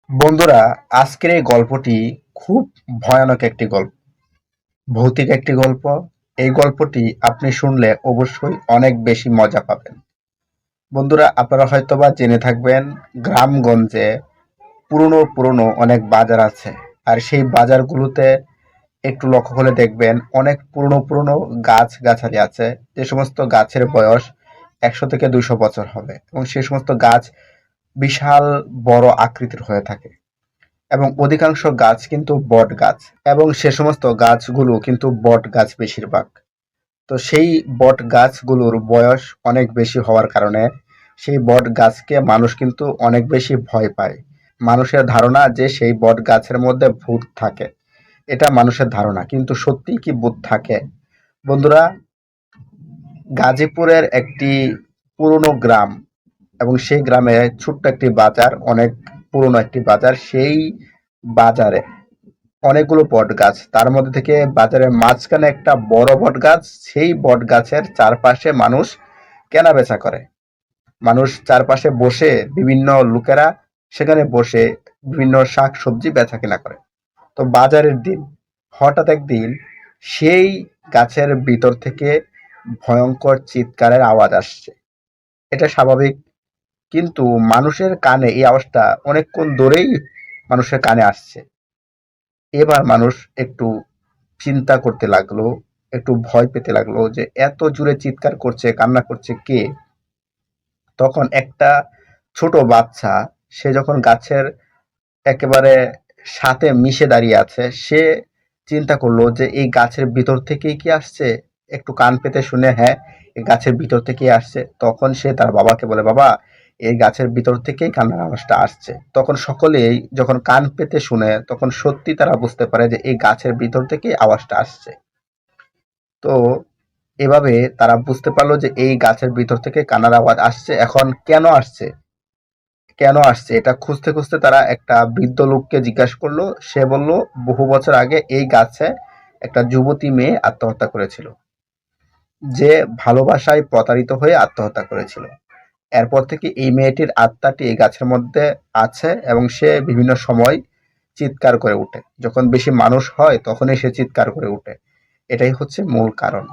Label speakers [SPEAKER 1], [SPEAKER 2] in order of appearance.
[SPEAKER 1] বন্ধুরা, আজকের এই গল্পটি খুব ভয়ানক একটি গল্প, ভৌতিক একটি গল্প। এই গল্পটি আপনি শুনলে অবশ্যই অনেক বেশি মজা পাবেন। বন্ধুরা, আপনারা হয়তোবা জেনে থাকবেন, গ্রামগঞ্জে পুরনো পুরনো অনেক বাজার আছে। আর সেই বাজারগুলোতে একটু লক্ষ্য করে দেখবেন অনেক পুরনো পুরনো গাছগাছালি আছে, যে সমস্ত গাছের বয়স 100 থেকে 200 বছর হবে, এবং সেই সমস্ত গাছ বিশাল বড় আকৃতির হয়ে থাকে। এবং অধিকাংশ গাছ কিন্তু বট গাছ, এবং সে সমস্ত গাছগুলো কিন্তু বট গাছ বেশিরভাগ। তো সেই বট গাছগুলোর বয়স অনেক বেশি হওয়ার কারণে সেই বট গাছকে মানুষ কিন্তু অনেক বেশি ভয় পায়। মানুষের ধারণা যে সেই বট গাছের মধ্যে ভূত থাকে, এটা মানুষের ধারণা, কিন্তু সত্যি কি ভূত থাকে? বন্ধুরা, গাজীপুরের একটি পুরনো গ্রাম, এবং সেই গ্রামে ছোট্ট একটি বাজার, অনেক পুরনো একটি বাজার। সেই বাজারে অনেকগুলো বট গাছ, তার মধ্যে থেকে বাজারের মাঝখানে একটা বড় বট গাছ। সেই বট গাছের চারপাশে মানুষ কেনা বেচা করে। মানুষ চারপাশে বসে, বিভিন্ন লোকেরা সেখানে বসে বিভিন্ন শাক সবজি বেচা কেনা করে। তো বাজারের দিন হঠাৎ একদিন সেই গাছের ভিতর থেকে ভয়ঙ্কর চিৎকারের আওয়াজ আসছে। এটা স্বাভাবিক, কিন্তু মানুষের কানে এই আওয়াজটা অনেকক্ষণ ধরেই মানুষের কানে আসছে। এবার মানুষ একটু চিন্তা করতে লাগলো, একটু ভয় পেতে লাগলো যে এত জোরে চিৎকার করছে, কান্না করছে কে? তখন একটা ছোট বাচ্চা, সে যখন গাছের একেবারে সাথে মিশে দাঁড়িয়ে আছে, সে চিন্তা করলো যে এই গাছের ভিতর থেকেই কি আসছে। একটু কান পেতে শুনে, হ্যাঁ, এই গাছের ভিতর থেকেই আসছে। তখন সে তার বাবাকে বলে, বাবা, এই গাছের ভিতর থেকেই কান্নার আওয়াজটা আসছে। তখন সকলেই যখন কান পেতে শুনে, তখন সত্যি তারা বুঝতে পারে যে এই গাছের ভিতর থেকেই আওয়াজটা আসছে। তো এভাবে তারা বুঝতে পারলো যে এই গাছের ভিতর থেকে কান্নার আওয়াজ আসছে। এখন কেন আসছে, কেন আসছে, এটা খুঁজতে খুঁজতে তারা একটা বৃদ্ধ লোককে জিজ্ঞাসা করলো। সে বলল, বহু বছর আগে এই গাছে একটা যুবতী মেয়ে আত্মহত্যা করেছিল, যে ভালোবাসায় প্রতারিত হয়ে আত্মহত্যা করেছিল। এরপর থেকে এই মেয়েটির আত্মাটি এই গাছের মধ্যে আছে, এবং সে বিভিন্ন সময় চিৎকার করে ওঠে। যখন বেশি মানুষ হয় তখনই সে চিৎকার করে ওঠে। এটাই হচ্ছে মূল কারণ।